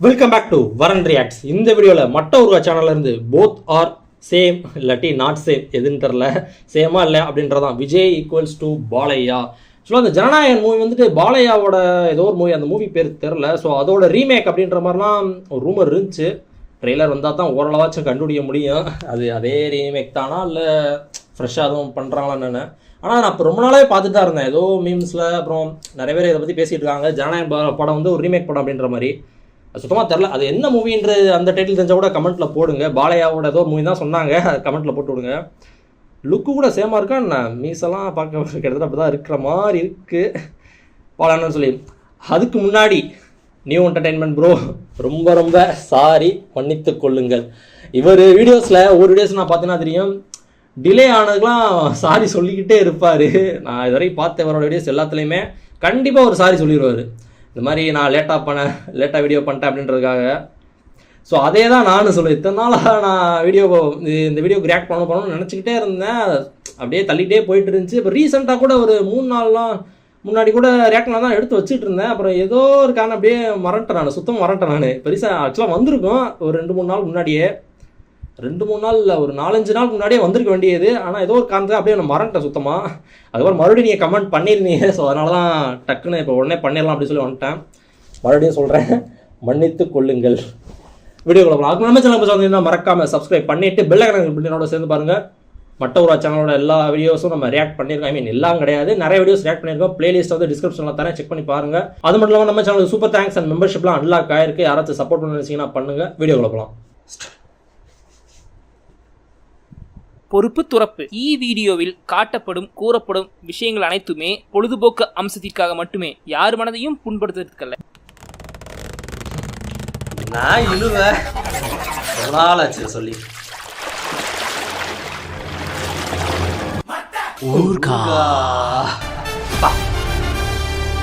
Welcome back to Varun reacts. இந்த வீடியோவில் மட்ட ஒரு சேனல்ல இருந்து போத் ஆர் சேம் இல்லாட்டி நாட் சேம் எதுன்னு தெரில, சேமா இல்லை அப்படின்றதான். Vijay equals to Balayya. So அந்த ஜனநாயகன் மூவி வந்துட்டு பாலையாவோட ஏதோ ஒரு மூவி, அந்த மூவி பேர் தெரில. ஸோ அதோட ரீமேக் அப்படின்ற மாதிரிலாம் ஒரு ரூமர் இருந்துச்சு. ட்ரெய்லர் வந்தால் தான் ஓரளவாச்சும் கண்டுபிடிக்க முடியும் அது அதே ரீமேக் தானா இல்லை ஃப்ரெஷ்ஷாக எதுவும் பண்ணுறாங்களான்னு. ஆனால் நான் இப்போ ரொம்ப நாளாவே பார்த்துட்டு தான் இருந்தேன். ஏதோ மீம்ஸில் அப்புறம் நிறைய பேர் இதை பற்றி பேசிகிட்டு இருக்காங்க. ஜனநாயகன் படம் வந்து ஒரு ரீமேக் படம் அப்படின்ற மாதிரி. அது சுத்தமாக தெரில அது என்ன மூவின்ற அந்த டைட்டில் தெரிஞ்சால் கூட கமெண்ட்டில் போடுங்க. பாலையாவோட ஏதோ ஒரு மூவி தான் சொன்னாங்க, அது கமெண்ட்டில் போட்டு விடுங்க. லுக்கு கூட சேமாக இருக்கா என்ன, மீஸெல்லாம் பார்க்க கிட்டத்தட்ட அப்படி தான் இருக்கிற மாதிரி இருக்குது பாலான்னு சொல்லி. அதுக்கு முன்னாடி நியூ என்டர்டெயின்மெண்ட் ப்ரோ, ரொம்ப ரொம்ப சாரி, மன்னித்து கொள்ளுங்கள். இவர் வீடியோஸில் ஒரு வீடியோஸ் நான் பார்த்தீங்கன்னா தெரியும், டிலே ஆனதுக்கெலாம் சாரி சொல்லிக்கிட்டே இருப்பார். நான் இது வரைக்கும் பார்த்த இவரோட வீடியோஸ் எல்லாத்துலேயுமே கண்டிப்பாக ஒரு சாரி சொல்லிடுவார். இந்த மாதிரி நான் லேட்டாக வீடியோ பண்ணிட்டேன் அப்படின்றதுக்காக. ஸோ அதே தான் நானும் சொல்லுவேன். இத்தனை நாளாக நான் இந்த வீடியோக்கு ரியாக்ட் பண்ணணும்னு நினச்சிக்கிட்டே இருந்தேன். அப்படியே தள்ளிகிட்டே போயிட்டு இருந்துச்சு. இப்போ ரீசெண்டாக கூட ஒரு 3 நாள்லாம் முன்னாடி கூட ரியாக்ட்லாம் தான் எடுத்து வச்சுட்டு இருந்தேன். அப்புறம் ஏதோ ஒரு காரணம் அப்படியே மறந்துட்டேன், நான் சுத்தமாக மறந்துட்டேன். நான் இப்போ ரீசெண்ட் ஆக்சுவலாக வந்திருக்கும் ஒரு 2-3 நாள் முன்னாடியே, 2-3 நாள் இல்லை, ஒரு 4-5 நாள் முன்னாடியே வந்திருக்க வேண்டியது. ஆனால் ஏதோ ஒரு காரணத்தை அப்படியே நான் மறந்துட்டேன் சுத்தமாக. அதுக்கப்புறம் மறுபடியும் நீங்கள் கமெண்ட் பண்ணியிருந்தீங்க. ஸோ அதனால தான் டக்குன்னு இப்போ உடனே பண்ணிடலாம் அப்படின்னு சொல்லி வந்துட்டேன். மறுபடியும் சொல்கிறேன், மன்னித்து கொள்ளுங்கள். வீடியோக்குள்ள போகலாம். அதுக்கு நம்ம சேனல் வந்து மறக்காமல் சப்ஸ்கிரைப் பண்ணிவிட்டு பெல் ஐகான் பிள்ளைனோட சேர்ந்து பாருங்கள். மட்ட ஒரு சேனலோட எல்லா வீடியோஸும் நம்ம ரியாக்ட் பண்ணியிருக்கோம். ஐ மீன் எல்லாம் கிடையாது, நிறைய வீடியோஸ் ரியாக்ட் பண்ணியிருக்கோம். பிளேலிஸ்ட் வந்து டிஸ்கிரிப்ஷனில் தானே செக் பண்ணி பாருங்கள். அது மட்டும் இல்லாமல் நம்ம சேனலுக்கு சூப்பர் தேங்க்ஸ் அண்ட் மெம்பர்ஷிப்லாம் அன்லாக் ஆயிருக்கு. யாராச்சும் சப்போர்ட் பண்ண நினைச்சீங்கன்னா பண்ணுங்கள். வீடியோக்குள்ள போகலாம். பொறுப்பு துறப்பு. வீடியோவில் காட்டப்படும் கூறப்படும் விஷயங்கள் அனைத்துமே பொழுதுபோக்கு அம்சத்திற்காக மட்டுமே, யார் மனதையும் புண்படுத்துவதற்கல்ல. நான் இழுவேன் நாளாச்சு சொல்லி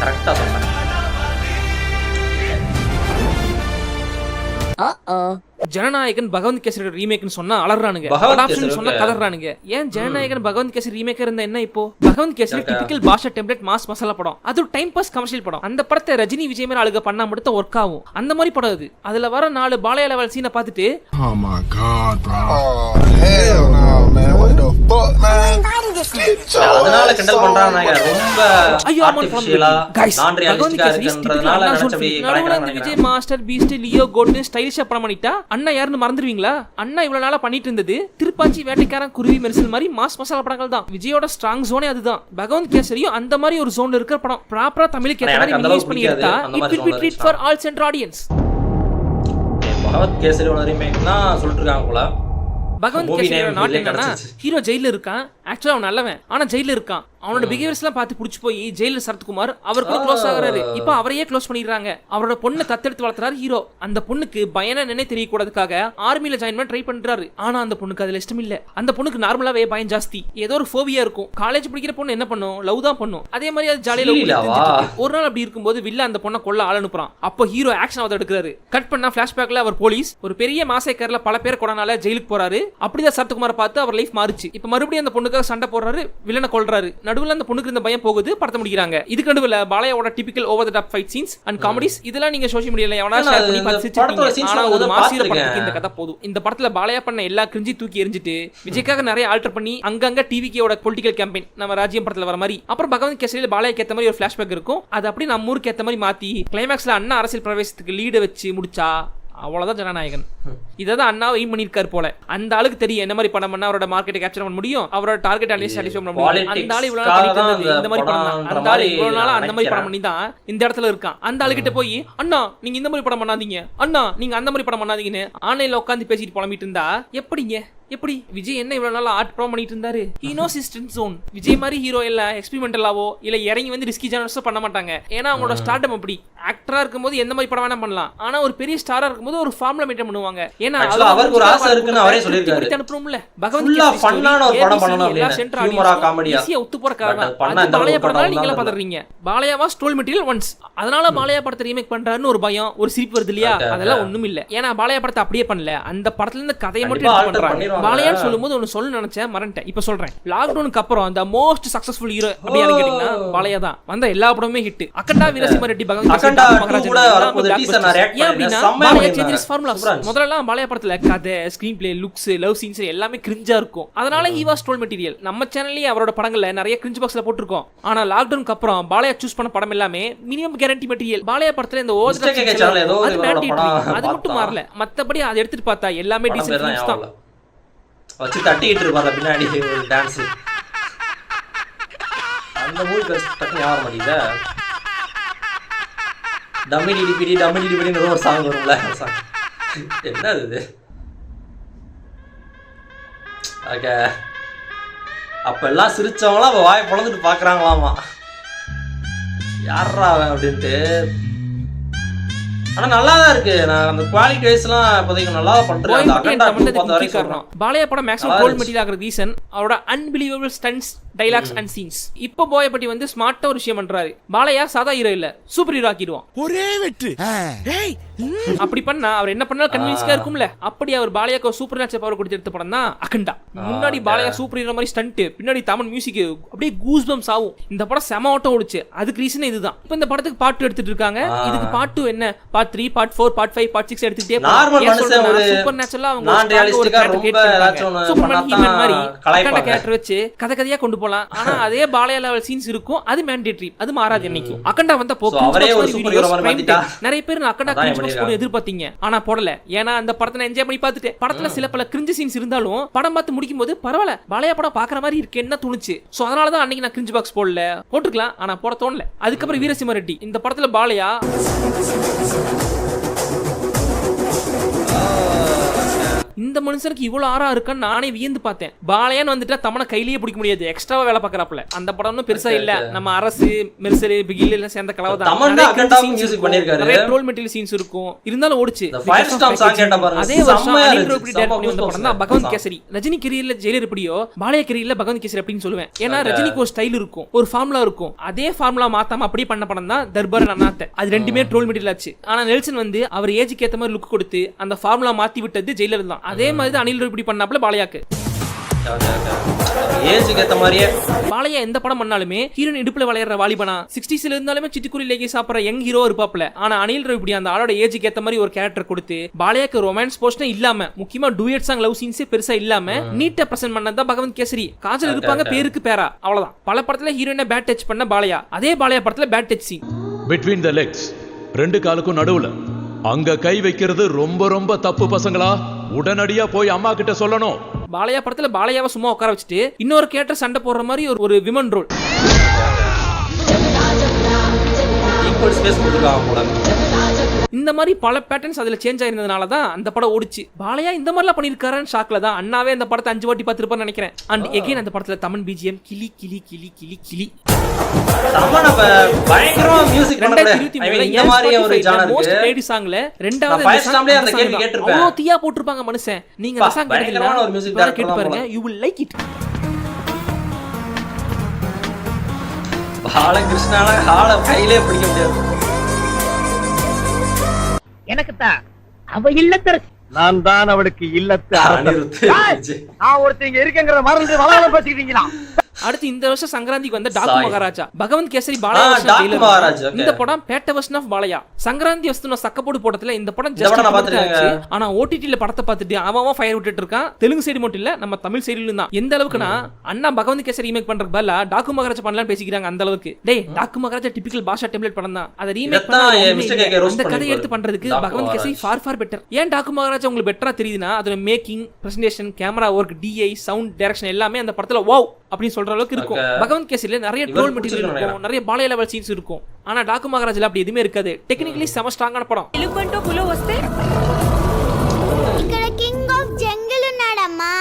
கரெக்டா சொன்னேன். ஜனநாயகன் பகவந்த் கேசரி ரீமேக்னு சொன்னா அலறானுங்க, சொன்னா கதறானுங்க. ஏன் ஜனநாயகன் பகவந்த் கேசரி ரீமேக் இருந்தா என்ன? இப்போ Bhagwant kesari typical Baasha template mass masala படம், அது டைம் பாஸ் கமர்ஷியல் படம். அந்த படத்தை ரஜினி விஜய் மாதிரி அழுக பண்ணா மட்டும் ஒர்க் ஆகும். அந்த மாதிரி படம் அது. அதுல வர 4 பாலையா லெவல் சீனை பார்த்துட்டு அதனால கிண்டல் பண்றாங்க. ரொம்ப ஐயோ விஜய் மாஸ்டர் பீஸ்ட் லியோ கோட்னு ஸ்டைலிஷா படம் பண்ணிட்டா அண்ணா யாருன்னு மறந்துடுவீங்களா? அண்ணா இவ்வளவு நாளா பண்ணிட்டு இருந்தது திருப்பாச்சி, வேட்டைக்காரன், குருவி, மெரிசல் மாதிரி மாஸ் மசாலா படங்கள் தான். விஜயோட ஸ்ட்ராங் ஜோனே அதுதான். பகவந்த் கேசரியும் அந்த மாதிரி ஒரு ஜோன்ல இருக்கிற படம். ப்ராப்பரா தமிழுக்கு ஏத்த மாதிரி ரிலீஸ் பண்ணி எடுத்தா it will be treat for all center audience. Bhagavanth கேசரியோட ரீமேக்னா சொல்லிட்டு இருக்காங்க போல. பகவந்த் கேசரியோட நாட் என்னன்னா, ஹீரோ ஜெயில இருக்கான். ஆக்சுவலா அவன் நல்லவன், ஆனா ஜெயில இருக்கான். அவனோட பிஹேவியர்ஸ் எல்லாம் பார்த்து பிடிச்சி போய் ஜெயிலர் சரத்குமார் அவர் கூட க்ளோஸ் ஆகுறாரு. இப்போ அவரையே க்ளோஸ் பண்ணிடுறாங்க. அவரோட பொண்ணை தத்தெடுத்து வளர்த்துறாரு ஹீரோ. அந்த பொண்ணுக்கு பயம் என்னன்னே தெரியக்கூடாதுக்காக ஆர்மியில ஜாயின் பண்ண ட்ரை பண்றாரு. ஆனா அந்த பொண்ணுக்கு அதுல இஷ்டம் இல்ல. அந்த பொண்ணுக்கு நார்மலாவே பயம் ஜாஸ்தி, ஏதோ ஒரு ஃபோபியா இருக்கும். காலேஜ் படிக்கிற பொண்ணு என்ன பண்ணும்? லவ் தான் பண்ணும். அதே மாதிரி அது ஜாலியா லவ். ஒரு நாள் அப்படி இருக்கும்போது வில்ல அந்த பொண்ணை கொல்ல ஆள் அனுப்புறான். அப்போ ஹீரோ ஆக்ஷன் அதை எடுக்கிறாரு. கட் பண்ணா பிளாஷ்பேக்ல அவர் போலீஸ் ஒரு பெரிய மாசேக்கர்ல பல பேர் கொடனால ஜெயிலுக்கு போறாரு. அப்படிதான் சரத்குமார் பார்த்து அவர் லைஃப் மாறிச்சு. இப்ப மறுபடியும் அந்த பொண்ணுக்காக சண்டை போடுறாரு, வில்லனை கொல்றாரு. நடுவுல அந்த பொண்ணுக்கு இந்த பயம் போகுது, படத்தை முடிக்கிறாங்க. இதுக்கு நடுவுல பாலையாவோட typical over the top fight scenes and comedies இதெல்லாம் நீங்க சோஷியல் மீடியால எவனா ஷேர் பண்ணி பார்த்துட்டீங்க. ஆனா ஒரு மாசிர படத்துக்கு இந்த கதை போதும். இந்த படத்துல பாலையா பண்ண எல்லா கிரிஞ்சி தூக்கி எரிஞ்சிட்டு விஜய்க்காக நிறைய ஆல்டர் பண்ணி அங்கங்க டிவிக்கோட பொலிட்டிக்கல் கேம்பெயின் நம்ம ராஜ்யம் படத்துல வர மாதிரி, அப்புறம் பகவந்த் கேசரியில பாலையாக்கு ஏத்த மாதிரி ஒரு ஃபிளாஷ்பேக் இருக்கும். அது அப்படி நம்ம ஊருக்கு ஏத்த மாதிரி மாத்தி கிளைமேக்ஸ்ல அண்ணா அரசியல் பிரவேசத்துக்கு லீடு வச்சு முடிச்சா அவ்வளவுதான் ஜனநாயகன். இதான் அண்ணாவை எய்ம் பண்ணிருக்காரு போல. அந்த ஆளுக்கு தெரியும் என்ன மாதிரி படம் பண்ணா அவரோட மார்க்கெட்டை கேப்சர் பண்ண முடியும், அவரோட டார்கெட் அனலைஸ் பண்ண முடியும். அந்த ஆளு இவ்வளவு நாள் இந்த மாதிரி படம் தான், அந்த ஆளு இவ்வளவு நாளா அந்த மாதிரி படம் பண்ணி தான் இந்த இடத்துல இருக்கான். அந்த ஆளு கிட்ட போய் அண்ணா நீங்க இந்த மாதிரி படம் பண்ணாதீங்க, அண்ணா நீங்க அந்த மாதிரி படம் பண்ணாதீங்கன்னு ஆன்லைன்ல உட்காந்து பேசிட்டு புலம்பிட்டு இருந்தா எப்படிங்க? எப்படி விஜய் என்ன இவ்வளவு நாள் ஆர்ட் ப்ரோ பண்ணிட்டு இருந்தாரு? He knows his strength zone. Vijay மாதிரி ஹீரோ இல்ல எக்ஸ்பெரிமெண்டலாவோ இல்ல இறங்கி வந்து ரிஸ்கி ஜானர்ஸோ பண்ண மாட்டாங்க. ஏன்னா அவங்களோட ஸ்டார்டம் அப்படி. ஆக்டரா இருக்கும்போது எந்த மாதிரி படம் வேணா பண்ணலாம். ஆனா ஒரு பெரிய ஸ்டாரா இருக்கும்போது ஒரு ஃபார்முலா மெயின்டைன் பண்ணுவாங்க. ஏன்னா Actually அவருக்கு ஒரு ஆசை இருக்குன்னு அவரே சொல்லிருக்காரு. அனுப்புறோம்ல ஃபுல்லா ஃபன்னான ஒரு படம் பண்ணனும் அப்படினா ஹியூமரா காமெடியா ஈஸியா ஒத்து போற காரணம் அது பாலையா படம்னால நீங்களா பதறீங்க. பாலையாவா ஸ்டோல் மெட்டீரியல் ஒன்ஸ், அதனால பாலையா படத்தை ரீமேக் பண்றாருன்னு ஒரு பயம், ஒரு சிரிப்பு வருது இல்லையா? அதெல்லாம் ஒண்ணும் இல்ல. ஏன்னா பாலையா படத்தை அப்படியே பண்ணல, அந்த படத்துல இருந்து கதையை மட்டும் எடுத்து பண்றாங்க. பாலையான்னு சொல்லும்போது ஒன்னு சொல்ல நினைச்சேன், மறந்துட்டேன், இப்ப சொல்றேன். லாக்டவுனுக்கு அப்புறம் அந்த மோஸ்ட் சக்சஸ்ஃபுல் ஹீரோ அப்படி யாரும் கேட்டீங்கன்னா பாலையா தான். வந்த எல்லா படமுமே ஹிட். அக்கண்டா வீரசிம்ம ரெட்டி பகவந்த் முதல்ல பாலையா படத்துல கதை, screen play, looks, love scenes எல்லாமே கிரிஞ்சா இருக்கும். அதனால ஹி வாஸ் ஸ்டோல் மெட்டீரியல். நம்ம சேனல்லயே அவரோட படங்கள்ல நிறைய கிரிஞ்ச் பாக்ஸ்ல போட்டுருக்கோம். ஆனா லாக்டவுனுக்கு அப்புறம் பாலையா சூஸ் பண்ண படம் எல்லாமே மினிமம் கேரண்டி மெட்டீரியல். பாலையா படத்துல இந்த அது மட்டும் மாறல, மத்தபடி அதை எடுத்துட்டு பார்த்தா எல்லாமே டீசன்ட் ஃபிலிம்ஸ் தான். வச்சு தட்டிட்டு இருப்பாங்க பின்னாடி ஒரு டான்ஸ். அந்த மூவி டக்குனு யார மாட்டீங்க. டமிடி டிபிடி ஒரு சாங் வரும்ல, என்ன இது? ஓகே, அப்ப எல்லாம் சிரிச்சவங்களாம் அவ வாயை பொழந்துட்டு பாக்குறாங்களாமா, யாரா அவன் அப்படின்ட்டு. ஆனா நல்லா தான் இருக்கு. நான் அந்த குவாலிட்டி வைஸ்லாம் இப்போதைக்கு நல்லா பண்றேன். அந்த அகண்டா பார்த்த வரைக்கும் பாலையா படம் மேக்ஸிமம் ட்ரோல் மெட்டீரியல் ஆகிற ரீசன் அவரோட unbelievable stunts, dialogues and scenes. இப்போ போயப்பட்டி வந்து ஸ்மார்ட்டா ஒரு விஷயம் பண்றாரு. பாலையா சாதா ஹீரோ இல்ல, சூப்பர் ஹீரோ ஆக்கிடுவான். ஒரே வெட்டு அப்படி பண்ணா அவர் என்ன பண்ணாலும் கன்வின்ஸ்கா இருக்கும்ல. அப்படி அவர் பாலையாக்கு சூப்பர் நேச்சுரல் பவர் கொடுத்து எடுத்த படம் தான் அகண்டா. முன்னாடி பாலையா சூப்பர் ஹீரோ மாதிரி ஸ்டண்ட், பின்னாடி தமிழ் மியூசிக், அப்படியே கூஸ் பம்ஸ் ஆகும். இந்த படம் செம ஓட்டம் ஓடுச்சு. அதுக்கு ரீசன் இதுதான். இப்போ இந்த படத்துக்கு பார்ட் 2 எடுத்துட்டு இருக்காங்க. இதுக்கு பார்ட் 2 என்ன, பார்ட் 3, பார்ட் 4, பார்ட் 5, பார்ட் 6 எடுத்துட்டே போறாங்க. சூப்பர் நேச்சுரலா அவங்க ஒரு கேரக்டர் கிரியேட் பண்றாங்க. சூப்பர்மேன் ஹீமன் மாதிரி அகண்டா கேரக்டர் வச்சு கதை கதையா கொண்டு போலாம். ஆனா அதே பாலையா லெவல் சீன்ஸ் இருக்கும். அது மேண்டேட்டரி, அது மாறாது. என்னைக்கும் அகண்டா வந்த போக்கு நிறைய பேர் அகண்டா கிரிஞ்ச் போட்டு எதிர்பார்த்தீங்க, ஆனா போடல. ஏன்னா அந்த படத்தை என்ஜாய் பண்ணி பார்த்துட்டு படத்துல சில பல கிரிஞ்ச் சீன்ஸ் இருந்தாலும் படம் பார்த்து முடிக்கும் போது பரவாயில்ல, பாலையா படம் பாக்குற மாதிரி இருக்கு என்ன தோணுச்சு. சோ அதனாலதான் அன்னைக்கு நான் கிரிஞ்ச் பாக்ஸ் போடல, போட்டுக்கலாம், ஆனா போட தோணல. அதுக்கப்புறம் வீரசிம்ம ரெட்டி இந்த படத்துல பாலையா இந்த மனுஷனுக்கு இவ்வளவு ஆறா இருக்கான்னு நானே வியந்து பார்த்தேன். பாலையான்னு வந்துட்டா தமனை கையிலேயே பிடிக்க முடியாது, எக்ஸ்ட்ராவா வேலை பார்க்கறாப்ல. அந்த படம்னு பெருசா இல்ல, நம்ம அரசு மெர்சல் பிகில் எல்லாம் சேர்ந்த கலவை தான். நிறைய ட்ரோல் மெட்டீரியல் சீன்ஸ் இருக்கும், இருந்தாலும் ஓடிச்சு. அதே வருஷம் அனில் ராவிபுடி டைரக்ட் பண்ணி வந்த படம் தான் பகவந்த் கேசரி. ரஜினி கரியர்ல ஜெயிலர் எப்படியோ பாலையா கரியர்ல பகவந்த் கேசரி அப்படின்னு சொல்லுவேன். ஏன்னா ரஜினிக்கு ஒரு ஸ்டைல் இருக்கும், ஒரு ஃபார்முலா இருக்கும். அதே ஃபார்முலா மாத்தாம அப்படியே பண்ண படம் தான் தர்பார் அண்ணாத்த. அது ரெண்டுமே ட்ரோல் மெட்டீரியல் ஆச்சு. ஆனா நெல்சன் வந்து அவர் ஏஜுக்கு ஏத்த மாதிரி லுக் கொடுத்து அந்த ஃபார்முலா மாத்தி விட்டது ஜெயிலர் தான். அதே மாதிரி தான் அனில் ராவிபுடி பண்ணாப்ல பாலையாக்கு. ஏஜுக்கு ஏத்த மாதிரியே பாலையா எந்த படம் பண்ணாலுமே ஹீரோயின் இடுப்புல விளையாடுற வாலிபனா 60ஸ்ல இருந்தாலுமே சிட்டுக்குருவி லேகி சாப்பிடுற யங் ஹீரோ இருப்பாப்ல. ஆனா அனில் ராவிபுடி அந்த ஆளோட ஏஜுக்கு ஏத்த மாதிரி ஒரு கேரக்டர் கொடுத்து பாலையாக்கு ரொமான்ஸ் போர்ஷனே இல்லாம, முக்கியமா டூயட் சாங், லவ் சீன்ஸே பெருசா இல்லாம நீட்டா பிரசன்ட் பண்ணதான் பகவந்த் கேசரி. காஜல் இருப்பாங்க, பேருக்கு பேரா, அவ்வளவுதான். பல படத்துல ஹீரோயினை பேட் டச் பண்ண பாலையா. அதே பாலையா படத்துல bad touch scene between the legs, ரெண்டு காலுக்கும் நடுவுல அங்க கை வைக்கிறது ரொம்ப ரொம்ப தப்பு பசங்களா. உடனடியா போய் அம்மா கிட்ட சொல்லணும். பாலையா படத்துல பாலையாவை சும்மா உட்கார வச்சுட்டு இன்னொரு கேரக்டர் சண்டை போடுற மாதிரி ஒரு விமன் ரோல். ஈக்குவல் ஸ்பேஸ் கொடுத்துருக்காங்க போல. இந்த மாதிரி பல பேட்டர்ன்ஸ் அதுல சேஞ்ச் ஆயிருந்ததுனால தான் அந்த படம் ஓடிச்சு. பாலையா இந்த மாதிரிலாம் பண்ணிருக்காருன்னு ஷாக்ல தான் அண்ணாவே அந்த படத்தை 5 வாட்டி பார்த்திருப்பான்னு நினைக்கிறேன். அண்ட் எகைன் அந்த படத்துல தமிழ் பிஜிஎம் கிளி கிளி கிளி கிளி கிளி தமன பயங்கரமா மியூசிக் பண்றாரு. ஐ மீன் இந்த மாதிரி ஒரு ஜானர் மோஸ்ட் பிளேட் சாங்ல ரெண்டாவது அந்த கேள்வி கேட்டிருப்பேன். அவ்வளவு தீயா போட்டுருப்பாங்க மனுஷன். நீங்க அந்த சாங் கேட்டு பாருங்க, you will like it. பாலகிருஷ்ணால ஹால கையிலே பிடிக்க முடியாது. எனக்கு தான் அவ இல்லத்தரசி, நான் தான் அவளுக்கு இல்லத்து அரசு. நான் ஒருத்தங்க இருக்கேங்கிற மறந்து வளவள பேசிக்கிட்டீங்களா? அடுத்து இந்த வருஷம் சங்கராந்திக்கு வந்த டாக்கு மகாராஜா பகவந்த் கேசரி பாலையா. இந்த படம் பேட்ட வெர்ஷன் ஆஃப் பாலையா. சங்கராந்தி வஸ்து சக்கப்போடு போட்டதுல இந்த படம் ஜஸ்ட் ஆச்சு. ஆனா ஓடிடில படத்தை பார்த்துட்டு அவன் ஃபயர் விட்டுட்டு இருக்கான். தெலுங்கு சைடு மட்டும் இல்ல, நம்ம தமிழ் சைடுலயும் தான். எந்த அளவுக்குனா அண்ணா பகவந்த் கேசரி ரீமேக் பண்றதுக்கு பதிலா டாக்கு மகாராஜா பண்ணலாம்னு பேசிக்கிறாங்க. அந்த அளவுக்கு டேய் டாக்கு மகாராஜா டிபிக்கல் பாஷா டெம்ப்ளேட் படம் தான். அதை ரீமேக் பண்ணா அந்த கதையை எடுத்து பண்றதுக்கு பகவந்த் கேசரி ஃபார் பெட்டர். ஏன் டாக்கு மகாராஜா உங்களுக்கு பெட்டரா தெரியுதுன்னா அதோட making, presentation, camera work, DI, sound direction எல்லாமே அந்த படத்துல வாவ் அப்படின்னு சொல்ற அளவுக்கு இருக்கும். பகவந்த் கேசரியில நிறைய ட்ரோல் மெட்டீரியல் இருக்கும், நிறைய பாலையா லெவல் சீன்ஸ் இருக்கும். ஆனா டாக்கு மகாராஜ்ல அப்படி எதுவுமே இருக்காது. டெக்னிக்கலி செம ஸ்ட்ராங்கான படம். ఎలుగుబంటో పులో వస్తే ఇక్కడ కింగ్ ఆఫ్ జంగిల్ ఉన్నాడమ్మా.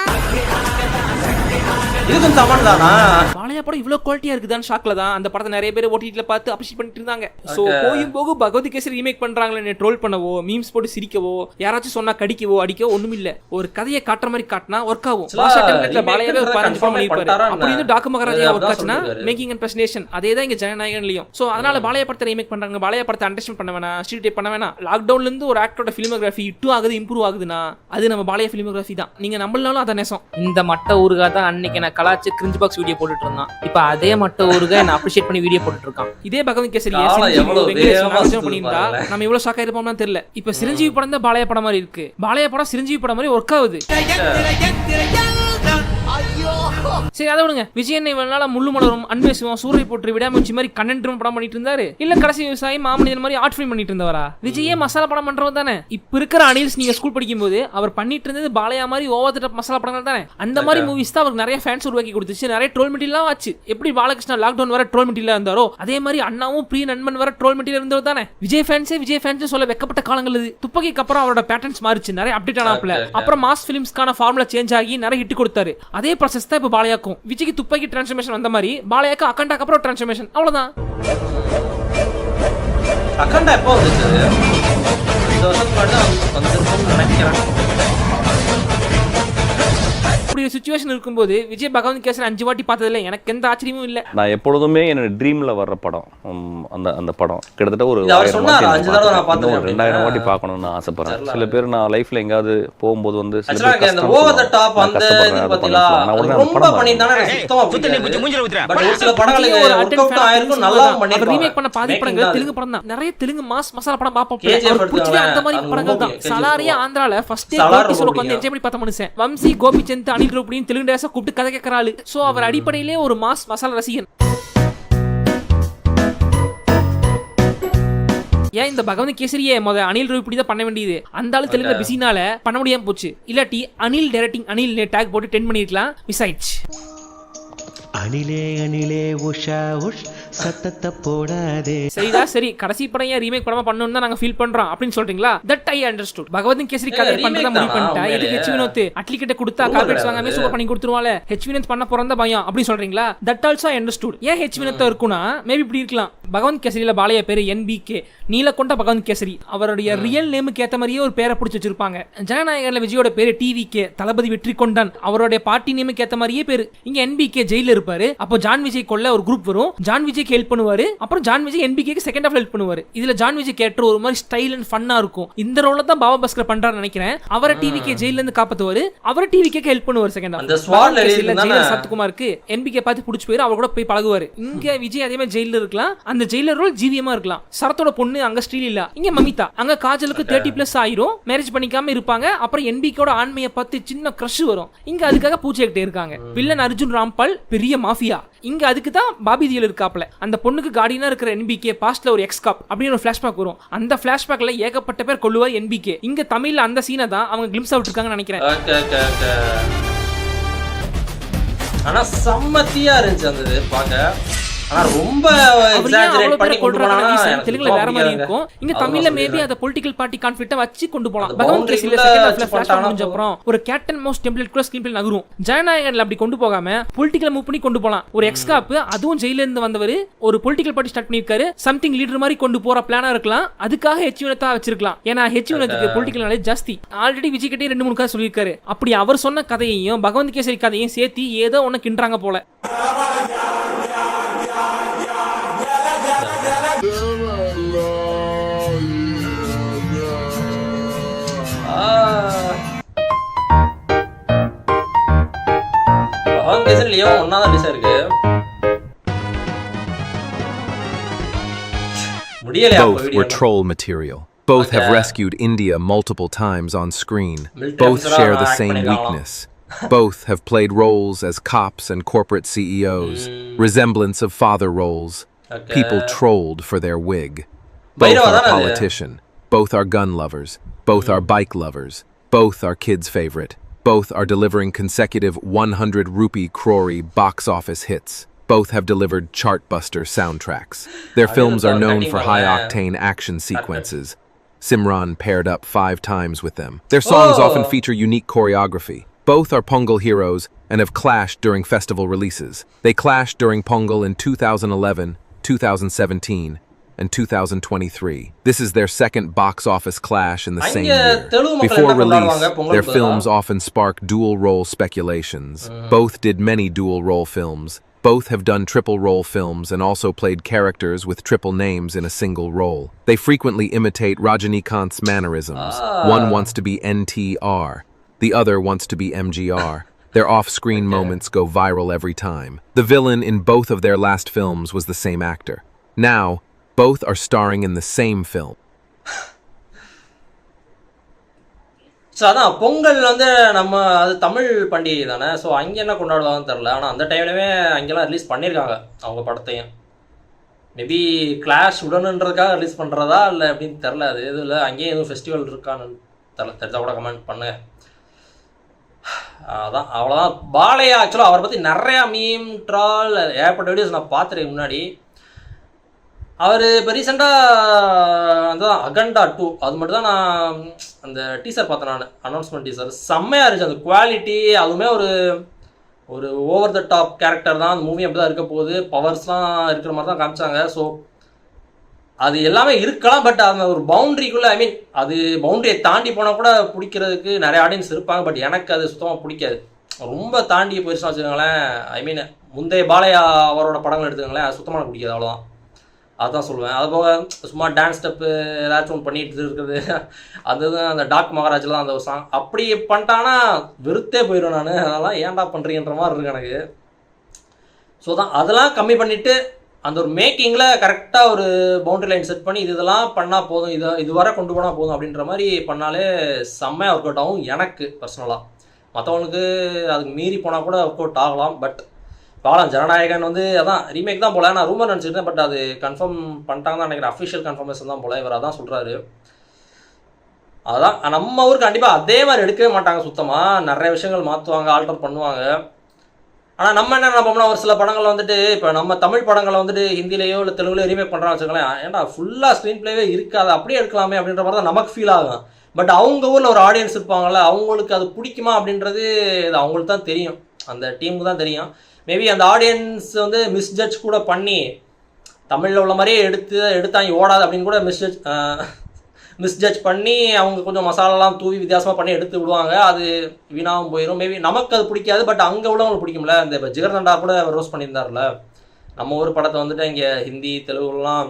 இது இதுக்கும் சமன் தானா? பாலையா படம் இவ்வளவு குவாலிட்டியா இருக்குதான்னு ஷாக்ல தான் அந்த படத்தை நிறைய பேர் ஓடிடில பார்த்து அப்ரிஷியேட் பண்ணிட்டு இருந்தாங்க. சோ போயும் போக பகவதி கேசரி ரீமேக் பண்றாங்களே ட்ரோல் பண்ணவோ மீம்ஸ் போட்டு சிரிக்கவோ யாராச்சும் சொன்னா கடிக்கவோ அடிக்கவோ ஒண்ணும் இல்ல. ஒரு கதையை காட்டுற மாதிரி காட்டினா ஒர்க் ஆகும். பாஷா டெம்ப்ளேட்ல பாலையாவே ஒரு 15 படம் பண்ணிருப்பாரு. அப்படி வந்து டாக்கு மகாராஜா ஒர்க் ஆச்சுனா மேக்கிங் அண்ட் பிரசன்டேஷன் அதே தான் இங்க ஜனநாயகன்லயும். சோ அதனால பாலையா படத்தை ரீமேக் பண்றாங்க. பாலையா படத்தை அண்டர்ஸ்டாண்ட் பண்ண வேணாம், ஸ்டீரியோடைப் பண்ண வேணாம். லாக்டவுன்ல இருந்து ஒரு ஆக்டரோட ஃபிலிமோகிராஃபி ஆகுது இம்ப்ரூவ் ஆகுதுன்னா அது நம்ம பாலையா ஃபிலிமோகிராஃபி தான். நீங்க நம்மளாலும் அத நேசம். இந்த மட்ட ஊருகா தான் அன்னைக்கு நான் கலாச்சு கிரிஞ்ச் பாக்ஸ் வீடியோ போட்டுட்டு இருந்தான். இப்போ அதே மட்ட ஊருகா நான் அப்ரிஷியேட் பண்ணி வீடியோ போட்டுட்டு இருக்கான். இதே பகவதி கேசரி பண்ணியிருந்தா நம்ம இவ்வளவு ஷாக் ஆயிருப்போம்னு தெரியல. இப்போ சிரஞ்சீவி படம் தான் பாலையா படம் மாதிரி இருக்கு. பாலையா படம் சிரஞ்சீவி படம் மாதிரி ஒர்க் ஆகுது. சரி அதை விடுங்க. விஜயன் இவ்வளவு நாளா முள்ளு மலரும், அன்பேசுவோம், சூரிய போட்டு விடாமச்சி மாதிரி கண்டென்ட் படம் பண்ணிட்டு இருந்தாரு. இல்ல கடைசி விவசாயி மாமனிதன் மாதிரி ஆர்ட் ஃபிலிம் பண்ணிட்டு இருந்தவரா? விஜயே மசாலா படம் பண்றவர் தானே. இப்ப இருக்கிற அனில்ஸ் நீங்க ஸ்கூல் படிக்கும் போது அவர் பண்ணிட்டு இருந்தது பாலையா மாதிரி ஓவர் த டாப் மசாலா படங்கள் தானே. அந்த மாதிரி மூவிஸ் தான் அவருக்கு நிறைய ஃபேன்ஸ் உருவாக்கி கொடுத்துச்சு, நிறைய ட்ரோல் மெட்டீரியல் ஆச்சு. எப்படி பாலகிருஷ்ணா லாக்டவுன் வர ட்ரோல் மெட்டீரியல் இருந்தாரோ அதே மாதிரி அண்ணாவும் பிரிய நண்பன் வர ட்ரோல் மெட்டீரியல் இருந்தவர் தானே. விஜய் ஃபேன்ஸ் சொல்ல வெக்கப்பட்ட காலங்கள் இது. துப்பாக்கிக்கு அப்புறம் அவரோட பேட்டர்ன்ஸ் மாறிச்சு, நிறைய அப்டேட் ஆனாப்ல. அப்புறம் மாஸ் ஃபிலிம்ஸ்க்கான ஃபார்முலா சேஞ்ச் ஆகி நிறைய ஹிட் கொடுத்தாரு. அதே ப்ராசஸ் தான் இப்ப பாலையாக்கும். விஜய்க்கு துப்பாக்கி டிரான்ஸ்ஃபர்மேஷன் வந்த மாதிரி பாலையாக்கு அகண்டாக்கு அப்புறம் டிரான்ஸ்ஃபர்மேஷன். அவ்வளவுதான். அகண்டா எப்போ வந்துச்சு? 2 வருஷத்துக்கு முன்னாடி தான் வந்திருக்கும்னு நினைக்கிறேன். இப்படி ஒரு சிச்சுவேஷன் இருக்கும்போது விஜய் பகவந்த் கேசரி 5 வாட்டி பார்த்ததுல எனக்கு எந்த ஆச்சரியமும் இல்ல. நான் எப்பொழுதுமே என்னோட ட்ரீம்ல வர்ற படம் அந்த படம் கிட்டத்தட்ட ஒரு 2000 வாட்டி பார்க்கணும்னு ஆசைப்படுறேன். சில பேர் நான் லைஃப்ல எங்கயாவது போகும்போது வந்து ஓவர் த டாப் அந்த இது பத்திலா ரொம்ப பண்ணிட்டானே சுத்தமா பட் ஒரு சில படங்கள் ஒர்க் அவுட் ஆயிருக்கும், நல்லா பண்ணிருக்காங்க. ரீமேக் பண்ண பாதி படங்கள் தெலுங்கு படம் தான். நிறைய தெலுங்கு மாஸ் மசாலா படம் பாப்போம். புடிச்சது அந்த மாதிரி படங்கள் தான். சலாரியா ஆந்திரால ஃபர்ஸ்ட் டே கோபி சொல்ல வந்து என்ஜாய் பண்ணி பார்த்த மனுஷன். வம்சி கோபிச்சந்த் அனில் ரூப்டின் தெலுங்கு டேஸா கூப்பிட்டு கதை கேட்கறாரு. சோ அவர் அடிப்படையிலே ஒரு மாஸ் மசாலா ரசிகன். ஏன் இந்த பகவந்த் கேசரியே அனில் ரூபி தான் பண்ண வேண்டியது. அந்த ஆளு தெலுங்குல பிஸினால பண்ண முடியாம போச்சு. இல்லாட்டி அனில் டைரக்டிங் அனில் டேக் போட்டு 10 பண்ணிருக்கலாம். மிஸ் ஆயிடுச்சு. அனிலே அனிலே உஷா உஷ் சத்தத்தை போடாதே. சரிடா சரி, கடைசி படம் ஏன் ரீமேக் படமா பண்ணனும் தான் நாங்க ஃபீல் பண்றோம் அப்படின்னு சொல்றீங்களா? That I understood. Bhagwant kesari கதை பண்றத முடிவு பண்ணிட்டா எதுக்கு ஹெச் வினோத் அட்லி கிட்ட கொடுத்தா கார்பரேட்ஸ் வாங்காம சூப்பர் பண்ணி கொடுத்துருவால. ஹெச் வினோத் பண்ண போறத பயம் அப்படி சொல்றீங்களா? That also I understood. ஏன் ஹெச் வினோத் இருக்குனா மேபி இப்படி இருக்கலாம். பகவந்த் கேசரியில பாலையா பேரு NBK நீலகொண்ட பகவந்த் கேசரி. அவருடைய ரியல் நேமுக்கு ஏத்த மாதிரியே ஒரு பேரை பிடிச்சி வச்சிருப்பாங்க. ஜனநாயகன்ல விஜயோட பேரு TVK தளபதி வெற்றி கொண்டான். அவருடைய பார்ட்டி நேமுக்கு ஏத்த மாதிரியே பேரு. இங்க NBK ஜெயில இருப்பாரு. அப்போ ஜான் விஜய் கொல்ல ஒரு குரூப் வரும். ஜான் விஜய்க்கு ஹெல்ப் பண்ணுவாரு. அப்புறம் ஜான் விஜய் NBKக்கு செகண்ட் ஹாஃப்ல ஹெல்ப் பண்ணுவாரு. இதுல ஜான் விஜய் கேரக்டர் ஒரு மாதிரி ஸ்டைல் அண்ட் ஃபன்னா இருக்கும். இந்த ரோல தான் பாபா பாஸ்கர் பண்றாருன்னு நினைக்கிறேன். அவரை TVK ஜெயில இருந்து காப்பாத்துவாரு. அவரை TVKக்கு ஹெல்ப் பண்ணுவாரு செகண்ட் ஹாஃப். அந்த ஸ்வாட்ல ஜெயிலர் சத்குமாருக்கு NBK பார்த்து பிடிச்சு போயிரு. அவர் கூட போய் பழகுவாரு. இங்க விஜய் அதே மாதிரி ஜெயில இருக்கலாம். அந்த ஜெயிலர் ரோல் ஜீவியமா இருக்கலாம். சரத்தோட பொண்ணு அங்க ஸ்ரீலீலா, இங்க மமிதா. அங்க காஜலுக்கு 30+ ஆயிரும். மேரேஜ் பண்ணிக்காம இருப்பாங்க. அப்புறம் NBKோட ஆண்மையை பார்த்து சின்ன கிரஷ் வரும். இங்க அதுக்காக பூச்சிக்கிட்டே இருக்காங்க. வில்லன் அர்ஜுன் ராம்பால் பெரிய மாஃபியா. இங்க அதுக்கு தான் பாபி தியல் இருக்காப்ல. அந்த பொண்ணுக்கு கார்டியனா இருக்கிற NBK பாஸ்ட்ல ஒரு எக்ஸ்காப் அப்படின்னு ஒரு ஃபிளாஷ்பேக் வரும். அந்த ஃபிளாஷ்பேக்ல ஏகப்பட்ட பேர் கொல்லுவார் NBK. இங்க தமிழ்ல அந்த சீனை தான் அவங்க கிளிம்ஸ் அவுட் இருக்காங்கன்னு நினைக்கிறேன். ஆனா செம்மத்தியா இருந்துச்சு அந்த பாக்க. ஆனா ரொம்ப எக்ஸாஜரேட் பண்ணி கொண்டு போறாங்க. தெலுங்குல வேற மாதிரி இருக்கும். இங்க தமிழ்ல மேபி அத பொலிட்டிக்கல் பார்ட்டி கான்ஃபிளிக்ட்ட வச்சு கொண்டு போலாம். பகவந்த் கேசரியில செகண்ட் ஹாஃப்ல ஃபிளாஷ் முடிஞ்ச அப்புறம் ஒரு கேப்டன் மவுஸ் டெம்ப்ளேட் கூட ஸ்கிரீன் பிளே நகரும். ஜனநாயகன்ல அப்படி கொண்டு போகாம பொலிட்டிக்கல் மூவ் பண்ணி கொண்டு போலாம். ஒரு எக்ஸ்காப் அதுவும் ஜெயில இருந்து வந்தவர் ஒரு பொலிட்டிக்கல் பார்ட்டி ஸ்டார்ட் பண்ணிருக்காரு. சம்திங் லீடர் மாதிரி கொண்டு போற பிளானா இருக்கலாம். அதுக்காக ஹெச் வினோத்தா வச்சிருக்கலாம். ஏன்னா ஹெச் வினோத்துக்கு பொலிட்டிக்கல் நாலேஜ் ஜாஸ்தி. ஆல்ரெடி விஜய் கிட்டே 2-3 கதை சொல்லியிருக்காரு. அப்படி அவர் சொன்ன கதையையும் பகவந்த் கேசரி கதையையும் சேர்த்து ஏதோ ஒன்னு கிண்டுறாங்க போல. Both were troll material. Both have rescued India multiple times on screen. Both share the same weakness. Both have played roles as cops and corporate CEOs. Resemblance of father roles. People trolled for their wig. Both are politician. Both are gun lovers. Both are bike lovers. Both are kids' favorite. Both are delivering consecutive 100 rupee crore box office hits. Both have delivered chartbuster soundtracks. Their films are known for high-octane action sequences. Simran paired up 5 times with them. Their songs often feature unique choreography. Both are Pongal heroes. and have clashed during festival releases. They clashed during Pongal in 2011, 2017, and 2023. This is their second box office clash in the same year. Before release, their films often spark dual-role speculations. Both did many dual-role films. Both have done triple-role films and also played characters with triple names in a single role. They frequently imitate Rajinikanth's mannerisms. One wants to be NTR. The other wants to be MGR. Their off-screen moments go viral every time. The villain in both of their last films was the same actor. Now, both are starring in the same film. So அதான் பொங்கல் வந்து நம்ம அது தமிழ் பண்டிகை தானே. So அங்கே என்ன கொண்டாடுவாங்கன்னு தெரில. ஆனால் அந்த டைம்லவே அங்கெல்லாம் ரிலீஸ் பண்ணியிருக்காங்க அவங்க படத்தையும். மேபி கிளாஷ் உடனுன்றதுக்காக ரிலீஸ் பண்ணுறதா இல்லை அப்படின்னு தெரில. அது எதுவும் இல்லை, அங்கேயும் எதுவும் ஃபெஸ்டிவல் இருக்கான்னு தெரில. தெரிஞ்சா கூட கமெண்ட் பண்ணுங்க. அதான் அவ்வளோதான். பாலையா ஆக்சுவலாக அவரை பற்றி நிறையா மீம் ட்ரால் ஏகப்பட்ட வீடியோஸ் நான் பார்த்துருக்கேன் முன்னாடி. அவர் இப்போ ரீசெண்டாக அந்த அகண்டா 2 அது மட்டும் தான் நான் அந்த டீசர் பார்த்தேன். நான் அனௌன்ஸ்மெண்ட் டீசர் செம்மையாக இருந்துச்சு. அந்த குவாலிட்டி அதுவுமே ஒரு ஓவர் த டாப் கேரக்டர் தான். அந்த மூவி அப்படி தான் இருக்க போகுது. பவர்ஸ்லாம் இருக்கிற மாதிரி தான் காமிச்சாங்க. ஸோ அது எல்லாமே இருக்கலாம். பட் அந்த ஒரு பவுண்ட்ரிக்குள்ளே, ஐ மீன் அது பவுண்ட்ரியை தாண்டி போனால் கூட பிடிக்கிறதுக்கு நிறைய ஆடியன்ஸ் இருப்பாங்க. பட் எனக்கு அது சுத்தமாக பிடிக்காது. ரொம்ப தாண்டி போயிடுச்சுன்னா வச்சுக்கோங்களேன். ஐ மீன் முந்தைய பாலையா அவரோட படங்கள் எடுத்துக்கோங்களேன், அது சுத்தமாக பிடிக்காது. அவ்வளோதான், அதுதான் சொல்லுவேன். அது போக சும்மா டான்ஸ் ஸ்டெப்பு ஏதாச்சும் ஒன்று பண்ணிட்டு இருக்கிறது, அதுதான் அந்த டாக் மகாராஜ்லாம் அந்த ஒரு சாங் அப்படி பண்ணிட்டாங்கன்னா வெறுத்தே போயிடும் நான். அதெல்லாம் ஏன்டா பண்ணுறீங்கன்ற மாதிரி இருக்கு எனக்கு. ஸோ தான் அதெல்லாம் கம்மி பண்ணிவிட்டு அந்த ஒரு மேக்கிங்கில் கரெக்டாக ஒரு பவுண்டரி லைன் செட் பண்ணி இதெல்லாம் பண்ணால் போதும், இது வரை கொண்டு போனால் போதும் அப்படின்ற மாதிரி பண்ணாலே செம்மையாக ஒர்க் அவுட் ஆகும் எனக்கு பர்சனலாக. மற்றவங்களுக்கு அதுக்கு மீறி போனால் கூட ஒர்க் அவுட் ஆகலாம். பட் பாலம் ஜனநாயகன் வந்து அதான் ரீமேக் தான் போல. நான் ரூமர் நினச்சிருந்தேன். பட் அது கன்ஃபார்ம் பண்ணிட்டாங்க தான் நினைக்கிறேன். அஃபிஷியல் கன்ஃபர்மேஷன் தான் போல. இவர் அதான் சொல்கிறாரு. அதான் நம்ம ஊருக்கு கண்டிப்பாக அதே மாதிரி எடுக்கவே மாட்டாங்க சுத்தமாக. நிறைய விஷயங்கள் மாற்றுவாங்க, ஆல்டர் பண்ணுவாங்க. ஆனால் நம்ம என்ன பண்ணோம்னா ஒரு சில படங்கள் வந்துட்டு இப்போ நம்ம தமிழ் படங்களை வந்துட்டு ஹிந்திலேயோ இல்லை தெலுங்குலையோ ரீமேக் பண்ணுறான்னு வச்சுக்கோங்களேன். ஏன்டா ஃபுல்லாக ஸ்க்ரீன் பிளேவே இருக்காது, அப்படியே எடுக்கலாமே அப்படின்ற மாதிரி தான் நமக்கு ஃபீல் ஆகும். பட் அவங்க ஊரில் ஒரு ஆடியன்ஸ் இருப்பாங்கள்ல, அவங்களுக்கு அது பிடிக்குமா அப்படின்றது இது அவங்களுக்கு தான் தெரியும், அந்த டீமுக்கு தான் தெரியும். மேபி அந்த ஆடியன்ஸ் வந்து மிஸ்ஜட்ஜ் கூட பண்ணி தமிழில் உள்ள மாதிரியே எடுத்தாங்க ஓடாது அப்படின்னு கூட மிஸ்ஜட்ஜ் பண்ணி அவங்க கொஞ்சம் மசாலாலாம் தூவி வித்தியாசமாக பண்ணி எடுத்து விடுவாங்க. அது வீணாகவும் போயிடும். மேபி நமக்கு அது பிடிக்காது. பட் அங்கே உள்ளவங்களுக்கு பிடிக்கும்ல. இந்த இப்போ ஜிகர்தண்டா கூட ரோஸ் பண்ணியிருந்தார்ல, நம்ம ஊர் படத்தை வந்துட்டு இங்கே ஹிந்தி தெலுங்குலாம்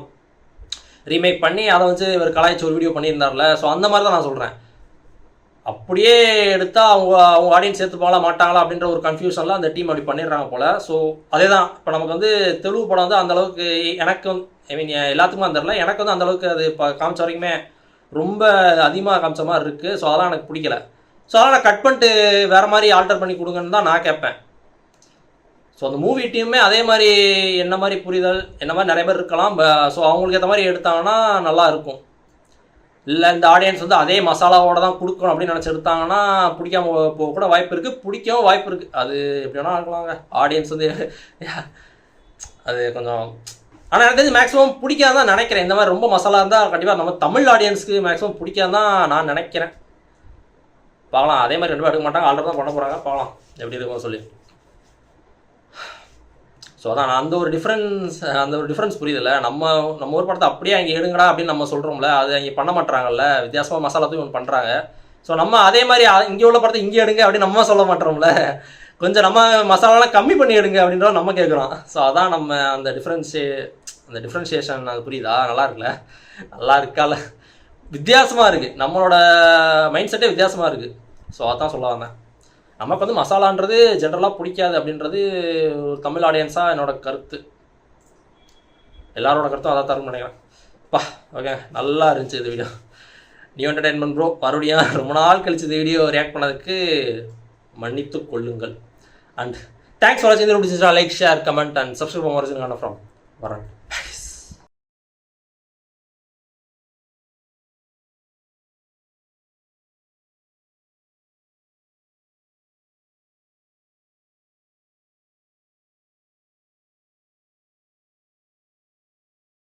ரீமேக் பண்ணி அதை வச்சு இவர் கலாய்ச்சி ஒரு வீடியோ பண்ணியிருந்தார்ல. ஸோ அந்த மாதிரி தான் நான் சொல்கிறேன். அப்படியே எடுத்தால் அவங்க ஆடியன்ஸ் சேர்த்துப்பாங்களா மாட்டாங்களா அப்படின்ற ஒரு கன்ஃபியூஷனில் அந்த டீம் அப்படி பண்ணிடுறாங்க போல். ஸோ அதே தான் இப்போ நமக்கு வந்து தெலுங்கு படம் வந்து அந்தளவுக்கு எனக்கு வந்து ஐ மீன் எல்லாத்துக்குமே தெரில, எனக்கு வந்து அந்தளவுக்கு அது இப்போ காமிச்ச வரைக்குமே ரொம்ப அதிகமாக காமிச்ச மாதிரி இருக்குது. ஸோ அதெல்லாம் எனக்கு பிடிக்கல. ஸோ அதெல்லாம் நான் கட் பண்ணிட்டு வேறு மாதிரி ஆல்டர் பண்ணி கொடுங்கன்னு தான் நான் கேட்பேன். ஸோ அந்த மூவி டீமுமே அதே மாதிரி என்ன மாதிரி புரிதல் என்ன மாதிரி நிறைய பேர் இருக்கலாம். ஸோ அவங்களுக்கு ஏற்ற மாதிரி எடுத்தாங்கன்னா நல்லா இருக்கும். இல்லை இந்த ஆடியன்ஸ் வந்து அதே மசாலாவோட தான் கொடுக்கணும் அப்படின்னு நினச்சி எடுத்தாங்கன்னா பிடிக்காம போக கூட வாய்ப்பு இருக்குது, பிடிக்கவும் வாய்ப்பு இருக்குது. அது எப்படி வேணால் இருக்கலாங்க. ஆடியன்ஸ் வந்து அது கொஞ்சம் ஆனால் எனக்கு தெரிஞ்சு மேக்ஸிமம் பிடிக்காதான் நினைக்கிறேன். இந்த மாதிரி ரொம்ப மசாலா இருந்தால் கண்டிப்பாக நம்ம தமிழ் ஆடியன்ஸுக்கு மேக்ஸிமம் பிடிக்காதான் நான் நினைக்கிறேன். பார்க்கலாம். அதே மாதிரி ரெண்டு பேர் எடுக்க மாட்டாங்க, ஆல்ரெடி தான் பண்ண போகிறாங்க. பார்க்கலாம் எப்படி இருக்கும்னு சொல்லி. ஸோ அதான் அந்த ஒரு டிஃப்ரென்ஸ் புரியுதில்ல. நம்ம ஊர் படத்தை அப்படியே அங்கே எடுங்கடா அப்படின்னு நம்ம சொல்கிறோம்ல, அது அங்கே பண்ண மாட்டுறாங்கல்ல. வித்தியாசமாக மசாலாத்தையும் ஒன்று பண்ணுறாங்க. ஸோ நம்ம அதே மாதிரி இங்கே உள்ள படத்தை இங்கே எடுங்க அப்படின்னு நம்ம சொல்ல மாட்டோம்ல. கொஞ்சம் நம்ம மசாலாலாம் கம்மி பண்ணி எடுங்க அப்படின்றத நம்ம கேட்குறோம். ஸோ அதான் நம்ம அந்த டிஃப்ரென்ஷியேஷன் அது புரியுதா? நல்லா இருக்குல்ல? நல்லா இருக்கால? வித்தியாசமாக இருக்குது. நம்மளோட மைண்ட் செட்டே வித்தியாசமாக இருக்குது. ஸோ அதான் சொல்ல வந்தேன். நமக்கு வந்து மசாலான்றது ஜென்ரலாக பிடிக்காது அப்படின்றது ஒரு தமிழ் ஆடியன்ஸாக என்னோட கருத்து. எல்லாரோட கருத்தும் அதான் தரும்னு நினைக்கிறேன். ஓகே, நல்லா இருந்துச்சு இந்த வீடியோ. நியூ என்டர்டைன்மெண்ட் ப்ரோ மறுபடியும் ரொம்ப நாள் கழிச்சு இந்த வீடியோ ரியாக்ட் பண்ணதுக்கு மன்னித்து கொள்ளுங்கள். அண்ட் தேங்க்ஸ் ஃபார் வாட்சிங். Like, share, comment and subscribe from வரேன்.